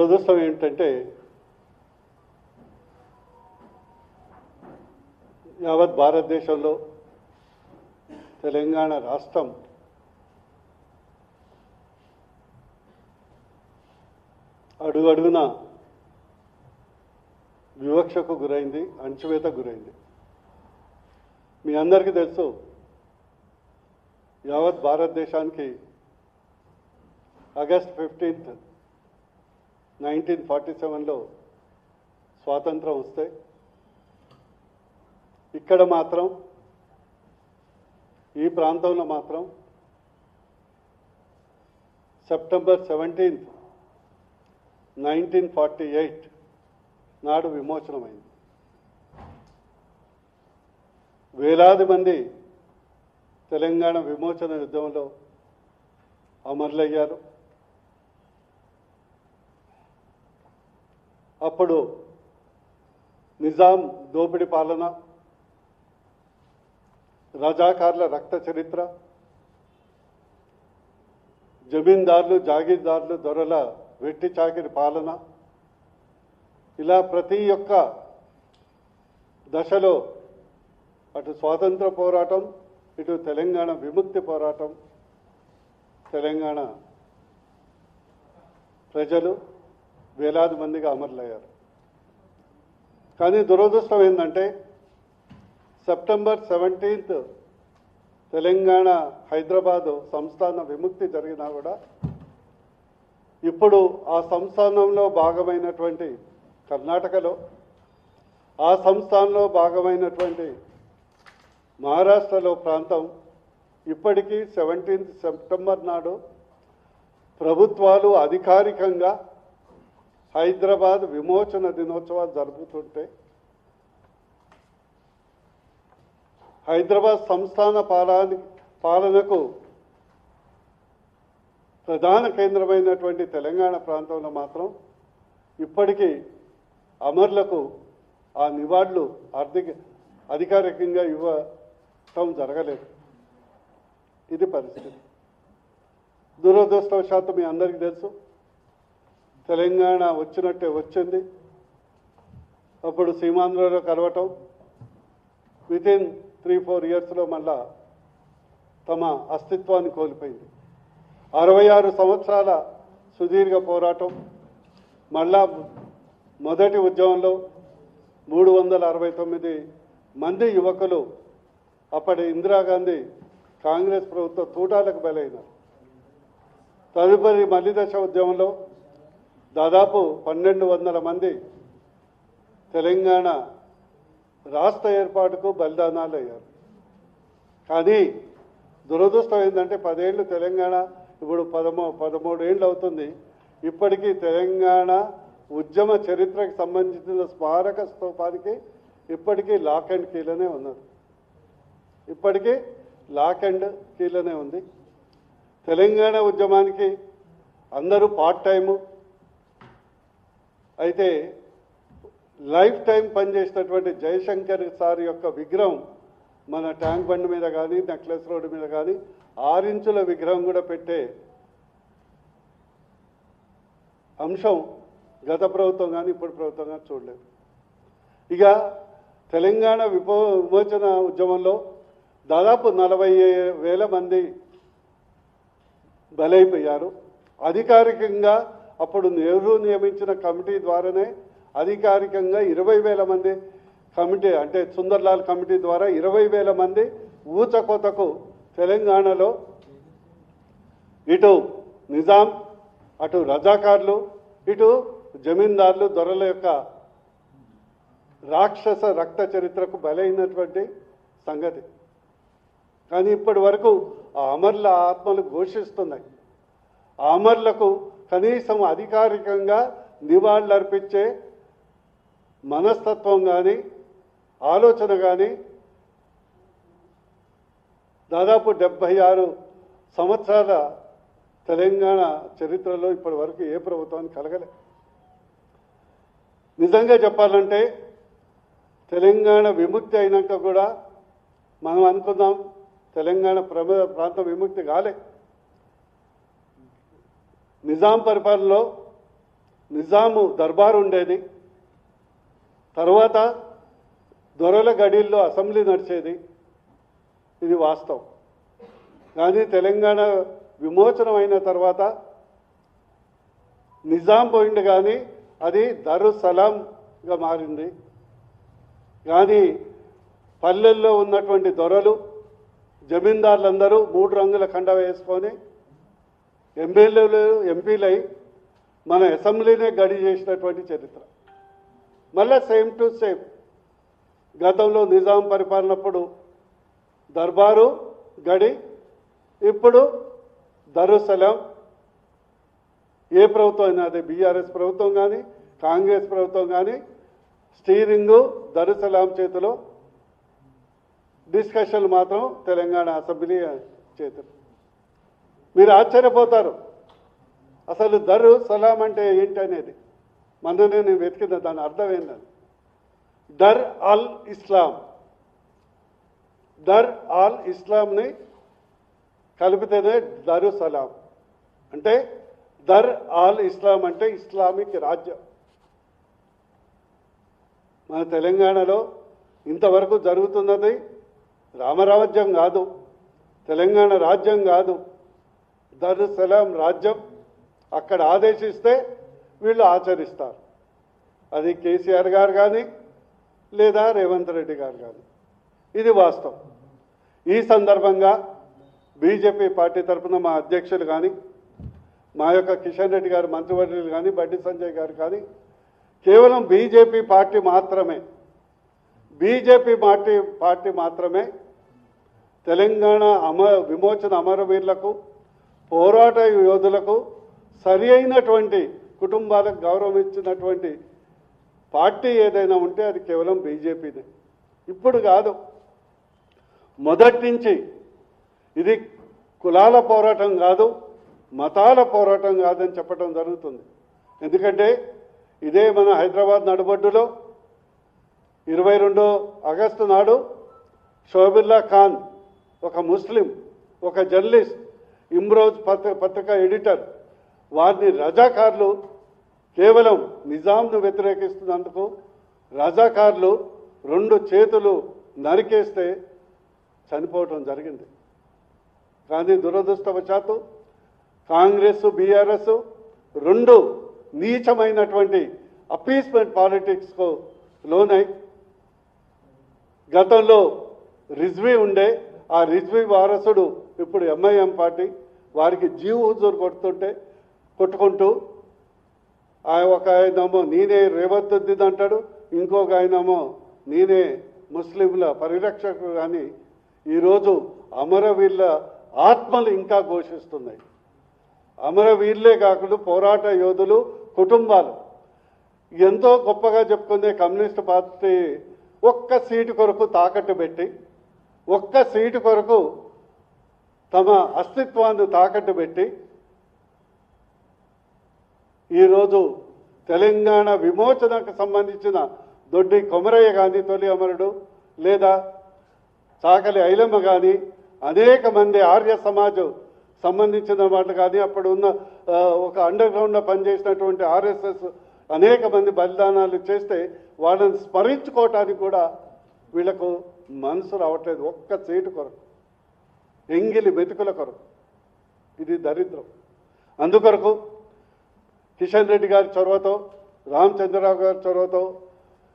దురదృష్టం ఏంటంటే యావత్ భారతదేశంలో తెలంగాణ రాష్ట్రం అడుగడుగున వివక్షకు గురైంది, అణచివేతకు గురైంది. మీ అందరికీ తెలుసు, యావత్ భారతదేశానికి ఆగస్ట్ 15, 1947లో స్వాతంత్రం వస్తే ఇక్కడ మాత్రం, ఈ ప్రాంతంలో మాత్రం సెప్టెంబర్ 17, 1948 నాడు విమోచనమైంది. వేలాది మంది తెలంగాణ విమోచన యుద్ధంలో అమరులయ్యారు. అప్పుడు నిజాం దోపిడీ పాలన, రజాకార్ల రక్త చరిత్ర, జమీందారులు, జాగీర్దారులు, దొరల వెట్టి చాకిరి పాలన, ఇలా ప్రతి ఒక్క దశలో అటు స్వాతంత్ర పోరాటం, ఇటు తెలంగాణ విముక్తి పోరాటం, తెలంగాణ ప్రజలు వేలాది మందిగా అమరులయ్యారు. కానీ దురదృష్టం ఏంటంటే సెప్టెంబర్ 17 తెలంగాణ హైదరాబాదు సంస్థాన విముక్తి జరిగినా కూడా ఇప్పుడు ఆ సంస్థానంలో భాగమైనటువంటి కర్ణాటకలో, ఆ సంస్థానంలో భాగమైనటువంటి మహారాష్ట్రలో ప్రాంతం ఇప్పటికీ 17 సెప్టెంబర్ నాడు ప్రభుత్వాలు అధికారికంగా హైదరాబాద్ విమోచన దినోత్సవాలు జరుపుతుంటే హైదరాబాద్ సంస్థాన పాలనకు ప్రధాన కేంద్రమైనటువంటి తెలంగాణ ప్రాంతంలో మాత్రం ఇప్పటికీ అమరులకు ఆ నివాళులు అధికారికంగా ఇవ్వటం జరగలేదు. ఇది పరిస్థితి. దురదృష్టవశాత్తు మీ అందరికీ తెలుసు, తెలంగాణ వచ్చినట్టే వచ్చింది. అప్పుడు సీమాంధ్రలో కలవటం, వితిన్ 3-4 ఇయర్స్లో మళ్ళా తమ అస్తిత్వాన్ని కోల్పోయింది. 66 సంవత్సరాల సుదీర్ఘ పోరాటం, మళ్ళా మొదటి ఉద్యమంలో 369 మంది యువకులు అప్పటి ఇందిరాగాంధీ కాంగ్రెస్ ప్రభుత్వ తూటాలకు బలైనారు. తదుపరి మలి దశ ఉద్యమంలో దాదాపు 1200 మంది తెలంగాణ రాష్ట్ర ఏర్పాటుకు బలిదానాలు అయ్యారు. కానీ దురదృష్టం ఏంటంటే 10 ఏళ్ళు తెలంగాణ, ఇప్పుడు 13 ఏళ్ళు అవుతుంది. ఇప్పటికీ తెలంగాణ ఉద్యమ చరిత్రకు సంబంధించిన స్మారక స్తూపానికి ఇప్పటికీ లాక్ అండ్ కీలనే ఉన్నారు. ఇప్పటికీ లాక్ అండ్ కీలనే ఉంది. తెలంగాణ ఉద్యమానికి అందరూ పార్ట్ టైము, అయితే లైఫ్ టైం పనిచేసినటువంటి జయశంకర్ సార్ యొక్క విగ్రహం మన ట్యాంక్ బండ్ మీద కానీ, నెక్లెస్ రోడ్డు మీద కానీ 6 ఇంచుల విగ్రహం కూడా పెట్టే అంశం గత ప్రభుత్వం కానీ ఇప్పుడు ప్రభుత్వం కానీ చూడలేదు. ఇక తెలంగాణ విమోచన ఉద్యమంలో దాదాపు 40,000 మంది బలైపోయారు. అధికారికంగా అప్పుడు నెహ్రూ నియమించిన కమిటీ ద్వారానే అధికారికంగా 20,000 మంది కమిటీ, అంటే సుందర్లాల్ కమిటీ ద్వారా 20,000 మంది ఊచకోతకు తెలంగాణలో ఇటు నిజాం, అటు రజాకార్లు, ఇటు జమీందారులు, దొరల యొక్క రాక్షస రక్త చరిత్రకు బలైనటువంటి సంగతి. కానీ ఇప్పటి వరకు ఆ అమరుల ఆత్మలు ఘోషిస్తున్నాయి. ఆ అమరులకు కనీసం అధికారికంగా నివాళులర్పించే మనస్తత్వం కానీ, ఆలోచన కానీ దాదాపు 76 సంవత్సరాల తెలంగాణ చరిత్రలో ఇప్పటి వరకు ఏ ప్రభుత్వానికి కలగలే. నిజంగా చెప్పాలంటే తెలంగాణ విముక్తి అయినాక కూడా మనం అనుకున్నాం తెలంగాణ ప్రాంత విముక్తి కాలే. నిజాం పరిపాలనలో నిజాము దర్బారు ఉండేది, తర్వాత దొరల గడిల్లో అసెంబ్లీ నడిచేది. ఇది వాస్తవం. కానీ తెలంగాణ విమోచనం అయిన తర్వాత నిజాం పోయింది, కానీ అది దరుసలాంగా మారింది. కానీ పల్లెల్లో ఉన్నటువంటి దొరలు జమీందారులందరూ 3 రంగుల కండ వేసుకొని ఎమ్మెల్యేలు ఎంపీలై మన అసెంబ్లీనే గడి చేసినటువంటి చరిత్ర. మళ్ళీ సేమ్ టు సేమ్ గతంలో నిజాం పరిపాలనప్పుడు దర్బారు గడి, ఇప్పుడు దరుసలాం. ఏ ప్రభుత్వం అయినా, అదే బీఆర్ఎస్ ప్రభుత్వం కానీ కాంగ్రెస్ ప్రభుత్వం కానీ, స్టీరింగు దరుసలాం చేతిలో, డిస్కషన్లు మాత్రం తెలంగాణ అసెంబ్లీ చేతులు. మీరు ఆశ్చర్యపోతారు, అసలు దరుసలాం అంటే ఏంటి అనేది. మొన్ననే నేను వెతికిన దాని అర్థం ఏంటని. దర్ అల్ ఇస్లాం, దర్ అల్ ఇస్లాంని కలిపితేనే దరుసలాం. అంటే దర్ అల్ ఇస్లాం అంటే ఇస్లామిక్ రాజ్యం. మన తెలంగాణలో ఇంతవరకు జరుగుతున్నది రామరాజ్యం కాదు, తెలంగాణ రాజ్యం కాదు, దరుసలాం రాజ్యం. అక్కడ ఆదేశిస్తే వీళ్ళు ఆచరిస్తారు. అది కేసీఆర్ గారు కానీ లేదా రేవంత్ రెడ్డి గారు కానీ. ఇది వాస్తవం. ఈ సందర్భంగా బీజేపీ పార్టీ తరఫున మా అధ్యక్షులు కానీ, మా యొక్క కిషన్ రెడ్డి గారు మంత్రివర్యులు కానీ, బండి సంజయ్ గారు కానీ, కేవలం బీజేపీ పార్టీ మాత్రమే తెలంగాణ విమోచన అమరవీరులకు, పోరాట యోధులకు, సరి అయినటువంటి కుటుంబాలకు గౌరవం ఇచ్చినటువంటి పార్టీ ఏదైనా ఉంటే అది కేవలం బీజేపీనే. ఇప్పుడు కాదు, మొదటి నుంచి ఇది కులాల పోరాటం కాదు, మతాల పోరాటం కాదని చెప్పడం జరుగుతుంది. ఎందుకంటే ఇదే మన హైదరాబాద్ నడుబొడ్డులో 22 ఆగస్టు నాడు షోబిల్లా ఖాన్, ఒక ముస్లిం, ఒక జర్నలిస్ట్, ఇమ్రోజ్ పత్రిక ఎడిటర్, వారిని రజాకార్లు, కేవలం నిజాంను వ్యతిరేకిస్తున్నందుకు రజాకార్లు 2 చేతులు నరికేస్తే చనిపోవటం జరిగింది. కానీ దురదృష్టవశాత్తు కాంగ్రెస్ బీఆర్ఎస్ 2 నీచమైనటువంటి అపీస్మెంట్ పాలిటిక్స్కు లోనై, గతంలో రిజ్వీ ఉండే, ఆ రిజ్వీ వారసుడు ఇప్పుడు ఎంఐఎం పార్టీ, వారికి జీవ్ హుజూర్ కొట్టుకుంటూ ఒక ఆయనేమో నేనే రేవంత్ అంటాడు, ఇంకొక ఆయనేమో నేనే ముస్లింల పరిరక్షకుడు. కానీ ఈరోజు అమరవీరుల ఆత్మలు ఇంకా ఘోషిస్తున్నాయి. అమరవీరులే కాకుండా పోరాట యోధులు కుటుంబాలు ఎంతో గొప్పగా చెప్పుకునే కమ్యూనిస్ట్ పార్టీ ఒక్క సీటు కొరకు తాకట్టు పెట్టి, ఒక్క సీటు కొరకు తమ అస్తిత్వాన్ని తాకట్టు పెట్టి ఈరోజు తెలంగాణ విమోచనకు సంబంధించిన దొడ్డి కొమరయ్య కానీ, తొలి అమరుడు, లేదా చాకలి ఐలమ్మ కానీ, అనేక మంది ఆర్య సమాజం సంబంధించిన వాళ్ళు కానీ, అప్పుడు ఉన్న ఒక అండర్ గ్రౌండ్లో పనిచేసినటువంటి ఆర్ఎస్ఎస్ అనేక మంది బలిదానాలు చేస్తే వాళ్ళని స్మరించుకోవటానికి కూడా వీళ్ళకు మనసు రావట్లేదు. ఒక్క సీటు కొరకు, ఎంగిలి మెతుకుల కొరకు. ఇది దరిద్రం. అందుకొరకు కిషన్ రెడ్డి గారి చొరవతో, రామచంద్రరావు గారి చొరవతో,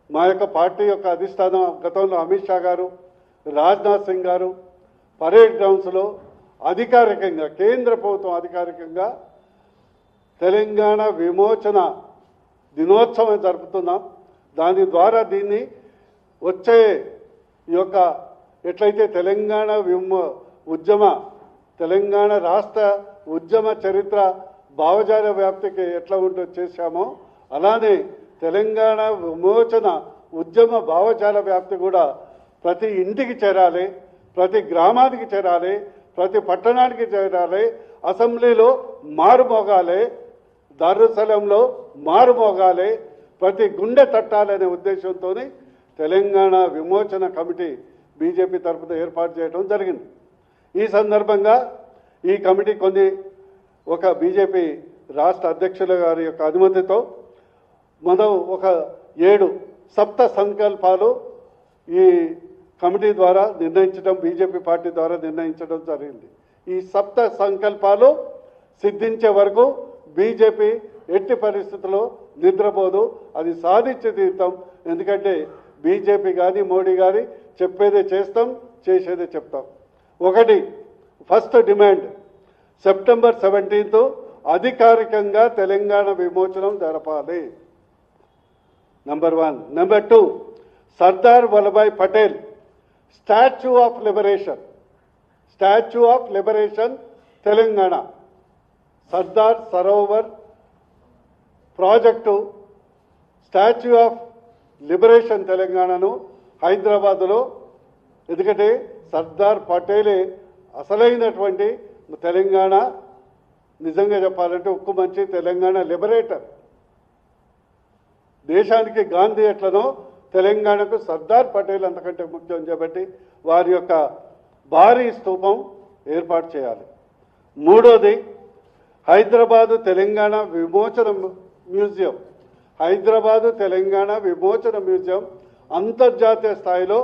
మా యొక్క పార్టీ యొక్క అధిష్టానం గతంలో అమిత్ షా గారు, రాజ్నాథ్ సింగ్ గారు పరేడ్ గ్రౌండ్స్లో అధికారికంగా, కేంద్ర ప్రభుత్వం అధికారికంగా తెలంగాణ విమోచన దినోత్సవం జరుపుతున్నాం. దాని ద్వారా దీన్ని వచ్చే ఈ యొక్క ఎట్లయితే తెలంగాణ తెలంగాణ రాష్ట్ర ఉద్యమ చరిత్ర భావజాల వ్యాప్తికి ఎట్లా ఉంటో చేశామో, అలానే తెలంగాణ విమోచన ఉద్యమ భావజాల వ్యాప్తి కూడా ప్రతి ఇంటికి చేరాలి, ప్రతి గ్రామానికి చేరాలి, ప్రతి పట్టణానికి చేరాలి, అసెంబ్లీలో మారుమోగాలి, దారుసలంలో మారుమోగాలి, ప్రతి గుండె తట్టాలనే ఉద్దేశంతో తెలంగాణ విమోచన కమిటీ బీజేపీ తరఫున ఏర్పాటు చేయడం జరిగింది. ఈ సందర్భంగా ఈ కమిటీ ఒక బీజేపీ రాష్ట్ర అధ్యక్షుల గారి యొక్క అనుమతితో మనం ఒక 7 సప్త సంకల్పాలు ఈ కమిటీ ద్వారా నిర్ణయించడం, బీజేపీ పార్టీ ద్వారా నిర్ణయించడం జరిగింది. ఈ సప్త సంకల్పాలు సిద్ధించే వరకు బీజేపీ ఎట్టి పరిస్థితుల్లో నిద్రపోదు, అది సాధించి తీరుతాం. ఎందుకంటే బీజేపీ కానీ మోడీ గారి చెప్పేదే చేస్తాం, చేసేదే చెప్తాం. ఒకటి, ఫస్ట్ డిమాండ్ సెప్టెంబర్ 17 అధికారికంగా తెలంగాణ విమోచనం జరపాలి. Number 1. Number 2, Sardar Vallabhbhai Patel statue of liberation Telangana, Sardar Sarovar project statue of liberation తెలంగాణను హైదరాబాదులో, ఎందుకంటే సర్దార్ పటేలే అసలైనటువంటి తెలంగాణ, నిజంగా చెప్పాలంటే ఉక్కు మంచి తెలంగాణ లిబరేటర్. దేశానికి గాంధీ ఎట్లనో తెలంగాణకు సర్దార్ పటేల్ అంతకంటే ముఖ్యం కాబట్టి వారి యొక్క భారీ స్తూపం ఏర్పాటు చేయాలి. మూడోది, హైదరాబాదు తెలంగాణ విమోచన మ్యూజియం అంతర్జాతీయ స్థాయిలో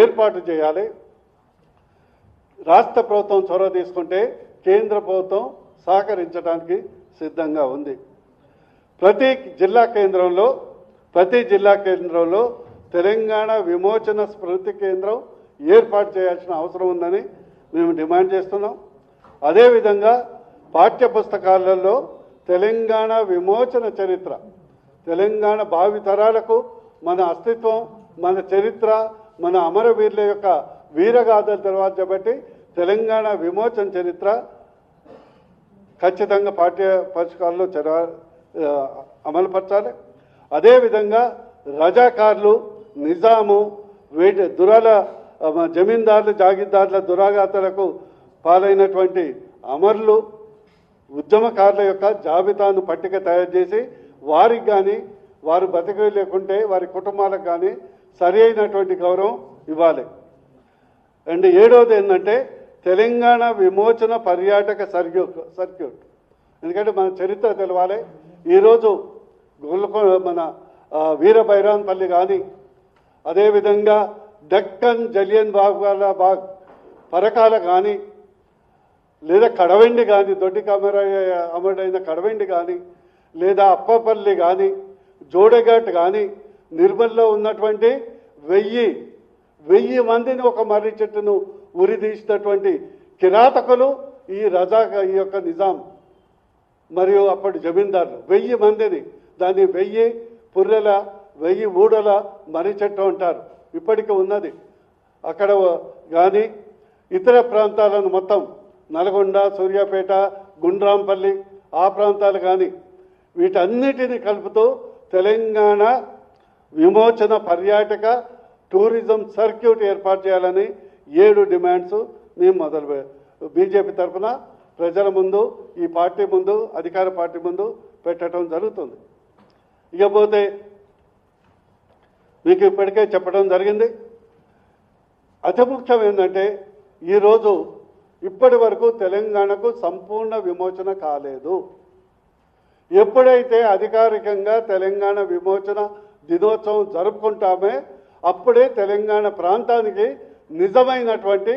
ఏర్పాటు చేయాలి. రాష్ట్ర ప్రభుత్వం చొరవ తీసుకుంటే కేంద్ర ప్రభుత్వం సహకరించడానికి సిద్ధంగా ఉంది. ప్రతి జిల్లా కేంద్రంలో తెలంగాణ విమోచన స్మృతి కేంద్రం ఏర్పాటు చేయాల్సిన అవసరం ఉందని మేము డిమాండ్ చేస్తున్నాం. అదేవిధంగా పాఠ్య పుస్తకాలలో తెలంగాణ విమోచన చరిత్ర, తెలంగాణ భావితరాలకు మన అస్తిత్వం, మన చరిత్ర, మన అమరవీరుల యొక్క వీరగాథల తర్వాత బట్టి తెలంగాణ విమోచన చరిత్ర ఖచ్చితంగా పాఠ్య పుస్తకాల్లో అమలుపరచాలి. అదేవిధంగా రజాకార్లు, నిజాము, జమీందారులు, జాగీర్దారుల దురాఘాతాలకు పాలైనటువంటి అమరులు, ఉద్యమకారుల యొక్క జాబితాను పట్టిక తయారు చేసి వారికి కానీ, వారు బతికి లేకుంటే వారి కుటుంబాలకు కానీ సరి అయినటువంటి గౌరవం ఇవ్వాలి. అండ్ 7వది ఏంటంటే తెలంగాణ విమోచన పర్యాటక సర్క్యూట్. ఎందుకంటే మన చరిత్ర తెలవాలి. ఈరోజు మన వీరబైరాన్పల్లి కానీ, అదేవిధంగా డక్కన్ జలియన్ బాగ్ పరకాల కానీ, లేదా కడవెండి కానీ, దొడ్డి అమరుడైన కడవెండి కానీ, లేదా అప్పపల్లి కానీ, జోడెఘాట్ కానీ, నిర్మల్లో ఉన్నటువంటి 1000 మందిని ఒక మర్రి చెట్టును ఉరిదీసినటువంటి కిరాతకులు ఈ యొక్క నిజాం మరియు అప్పటి జమీందారులు. 1000 మందిని, దాన్ని 1000 పుర్రెల 1000 ఊడల మర్రి చెట్టు అంటారు, ఇప్పటికీ ఉన్నది. అక్కడ కానీ ఇతర ప్రాంతాలను మొత్తం నల్గొండ, సూర్యాపేట, గుండ్రాంపల్లి ఆ ప్రాంతాలు కానీ వీటన్నిటిని కలుపుతూ తెలంగాణ విమోచన పర్యాటక టూరిజం సర్క్యూట్ ఏర్పాటు చేయాలని 7 డిమాండ్స్ మేము బీజేపీ తరఫున ప్రజల ముందు, ఈ పార్టీ ముందు, అధికార పార్టీ ముందు పెట్టడం జరుగుతుంది. ఇకపోతే మీకు ఇప్పటికే చెప్పడం జరిగింది. అతి ముఖ్యం ఏంటంటే ఈరోజు ఇప్పటి వరకు తెలంగాణకు సంపూర్ణ విమోచన కాలేదు. ఎప్పుడైతే అధికారికంగా తెలంగాణ విమోచన దినోత్సవం జరుపుకుంటామే అప్పుడే తెలంగాణ ప్రాంతానికి నిజమైనటువంటి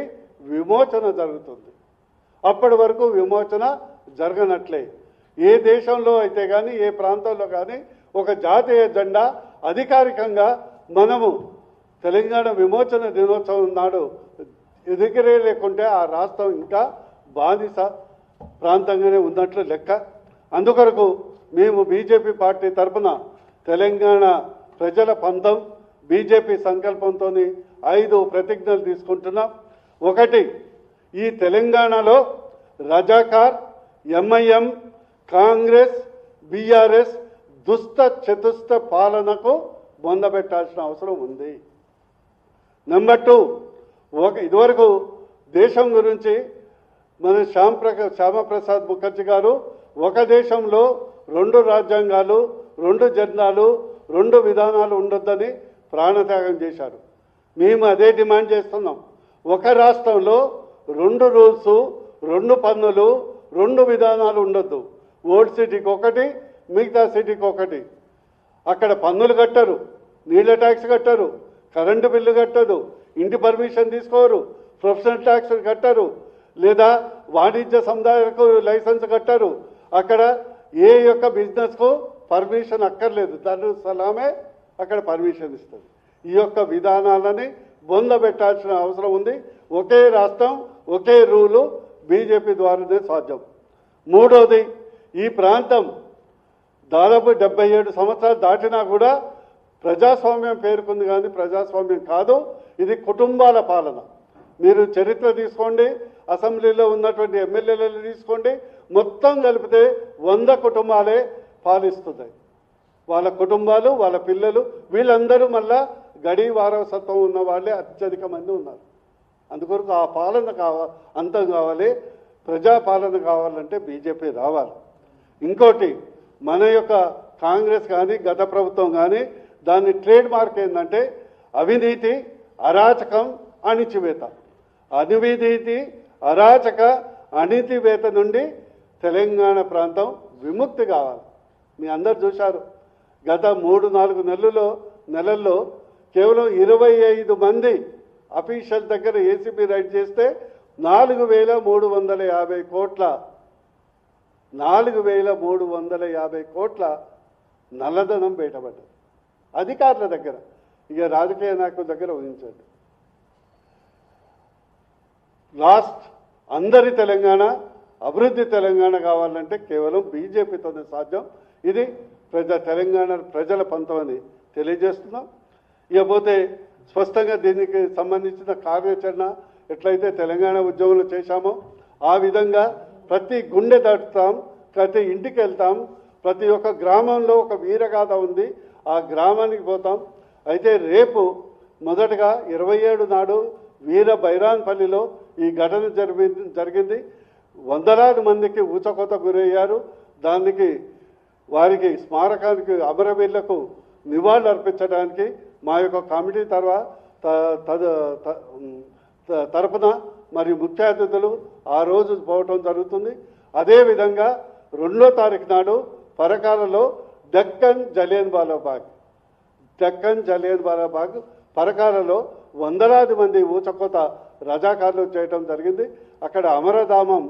విమోచన జరుగుతుంది. అప్పటి వరకు విమోచన జరగనట్లే. ఏ దేశంలో అయితే కానీ, ఏ ప్రాంతంలో కానీ ఒక జాతీయ జెండా అధికారికంగా మనము తెలంగాణ విమోచన దినోత్సవం నాడు ఎదిగిరే లేకుంటే ఆ రాష్ట్రం ఇంకా బానిస ప్రాంతంగానే ఉన్నట్లు లెక్క. అందుకొరకు మేము బీజేపీ పార్టీ తరఫున తెలంగాణ ప్రజల పంతం, బీజేపీ సంకల్పంతో 5 ప్రతిజ్ఞలు తీసుకుంటున్నాం. 1, ఈ తెలంగాణలో రజాకార్, ఎంఐఎం, కాంగ్రెస్, బీఆర్ఎస్ చతుష్ట పాలనకు బొందబెట్టాల్సిన అవసరం ఉంది. నెంబర్ 2, ఇదివరకు దేశం గురించి మన శ్యామప్రసాద్ ముఖర్జీ గారు ఒక దేశంలో 2 రాజ్యాంగాలు, 2 జెండాలు, 2 విధానాలు ఉండొద్దని ప్రాణత్యాగం చేశారు. మేము అదే డిమాండ్ చేస్తున్నాం. ఒక రాష్ట్రంలో 2 రూల్స్, 2 పన్నులు, 2 విధానాలు ఉండొద్దు. ఓల్డ్ సిటీకి ఒకటి, మిగతా సిటీకి ఒకటి. అక్కడ పన్నులు కట్టరు, నీళ్ళ ట్యాక్స్ కట్టరు, కరెంటు బిల్లు కట్టదు, ఇంటి పర్మిషన్ తీసుకోరు, ప్రొఫెషనల్ ట్యాక్స్ కట్టరు, లేదా వాణిజ్య సముదాయాలకు లైసెన్స్ కట్టరు. అక్కడ ఏ యొక్క బిజినెస్కు పర్మిషన్ అక్కర్లేదు, దాని సలామే అక్కడ పర్మిషన్ ఇస్తుంది. ఈ యొక్క విధానాలని బొందబెట్టాల్సిన అవసరం ఉంది. ఒకే రాష్ట్రం ఒకే రూలు బీజేపీ ద్వారానే సాధ్యం. మూడోది, ఈ ప్రాంతం దాదాపు 77 సంవత్సరాలు దాటినా కూడా ప్రజాస్వామ్యం పేరుకుంది, కానీ ప్రజాస్వామ్యం కాదు, ఇది కుటుంబాల పాలన. మీరు చరిత్ర తీసుకోండి, అసెంబ్లీలో ఉన్నటువంటి ఎమ్మెల్యేలను తీసుకోండి, మొత్తం కలిపితే 100 కుటుంబాలే పాలిస్తున్నాయి. వాళ్ళ కుటుంబాలు, వాళ్ళ పిల్లలు, వీళ్ళందరూ మళ్ళా గడి వారసత్వం ఉన్న వాళ్ళే అత్యధిక మంది ఉన్నారు. అందుకొరకు ఆ పాలన అంతం కావాలి. ప్రజాపాలన కావాలంటే బీజేపీ రావాలి. ఇంకోటి, మన యొక్క కాంగ్రెస్ కానీ గత ప్రభుత్వం కానీ దాని ట్రేడ్ మార్క్ ఏంటంటే అవినీతి, అరాచకం, అణిచివేత. అవినీతి, అరాచక, అణిచివేత నుండి తెలంగాణ ప్రాంతం విముక్తి కావాలి. మీ అందరు చూశారు, గత 3-4 నెలల్లో కేవలం 25 మంది అఫీషియల్ దగ్గర ఏసీబీ రైడ్ చేస్తే 4,350 కోట్ల 4,350 కోట్ల నల్లధనం బయటపడ్డది అధికారుల దగ్గర. ఇక రాజకీయ నాయకుల దగ్గర ఊహించండి. లాస్ట్ అందరి తెలంగాణ, అభివృద్ధి తెలంగాణ కావాలంటే కేవలం బీజేపీతోనే సాధ్యం. ఇది తెలంగాణ ప్రజల పంతమని తెలియజేస్తున్నాం. ఇకపోతే స్పష్టంగా దీనికి సంబంధించిన కార్యాచరణ ఎట్లయితే తెలంగాణ ఉద్యమంలో చేశామో ఆ విధంగా ప్రతి గుండె దాటుతాం, ప్రతి ఇంటికి వెళ్తాం, ప్రతి ఒక్క గ్రామంలో ఒక వీరగాథ ఉంది, ఆ గ్రామానికి పోతాం. అయితే రేపు మొదటగా 27 నాడు వీర బైరాన్పల్లిలో ఈ ఘటన జరిగింది. వందలాది మందికి ఊచకోత గురయ్యారు. దానికి వారికి స్మారకానికి, అమరవీరులకు నివాళులు అర్పించడానికి మా యొక్క కమిటీ తరపున మరియు ముఖ్య అతిథులు ఆ రోజు పోవటం జరుగుతుంది. అదేవిధంగా 2వ తారీఖు నాడు పరకాలలో డక్కన్ జలియన్ వాలాబాగ్ పరకాలలో వందలాది మంది ఊచకోత రజాకారులు చేయటం జరిగింది. అక్కడ అమరధామం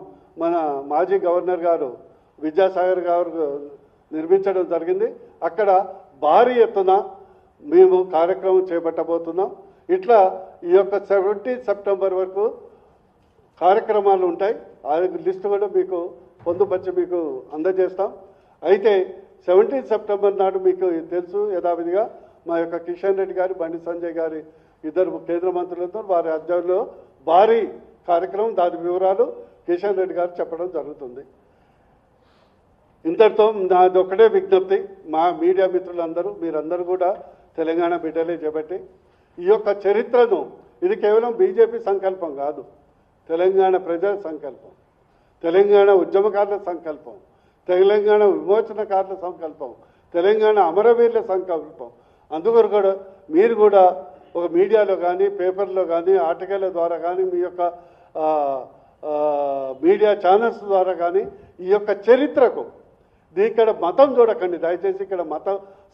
మన మాజీ గవర్నర్ గారు విద్యాసాగర్ గారు నిర్మించడం జరిగింది. అక్కడ భారీ ఎత్తున మేము కార్యక్రమం చేపట్టబోతున్నాం. ఇట్లా ఈ యొక్క 17 సెప్టెంబర్ వరకు కార్యక్రమాలు ఉంటాయి. ఆ లిస్టు కూడా మీకు పొందుపరిచి మీకు అందజేస్తాం. అయితే 17 సెప్టెంబర్ నాడు మీకు తెలుసు, యథావిధిగా మా యొక్క కిషన్ రెడ్డి గారు, బండి సంజయ్ గారి ఇద్దరు కేంద్ర మంత్రులతో వారి ఆధ్వర్యంలో భారీ కార్యక్రమం, దాని వివరాలు కిషన్ రెడ్డి గారు చెప్పడం జరుగుతుంది. ఇంతటితో నాది ఒకటే విజ్ఞప్తి, మా మీడియా మిత్రులందరూ, మీరందరూ కూడా తెలంగాణ బిడ్డలే చేపట్టి ఈ యొక్క చరిత్రను, ఇది కేవలం బీజేపీ సంకల్పం కాదు, తెలంగాణ ప్రజల సంకల్పం, తెలంగాణ ఉద్యమకారుల సంకల్పం, తెలంగాణ విమోచనకారుల సంకల్పం, తెలంగాణ అమరవీరుల సంకల్పం. అందుకొరకు కూడా మీరు కూడా ఒక మీడియాలో కానీ, పేపర్లో కానీ, ఆర్టికల్ల ద్వారా కానీ, మీ యొక్క మీడియా ఛానల్స్ ద్వారా కానీ ఈ యొక్క చరిత్రకు, ఇక్కడ మతం చూడకండి దయచేసి. ఇక్కడ మత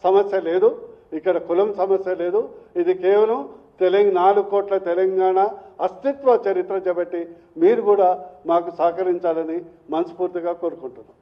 సమస్య లేదు, ఇక్కడ కులం సమస్య లేదు. ఇది కేవలం 4 కోట్ల తెలంగాణ అస్తిత్వ చరిత్ర చేపట్టి మీరు కూడా మాకు సహకరించాలని మనస్ఫూర్తిగా కోరుకుంటున్నాం.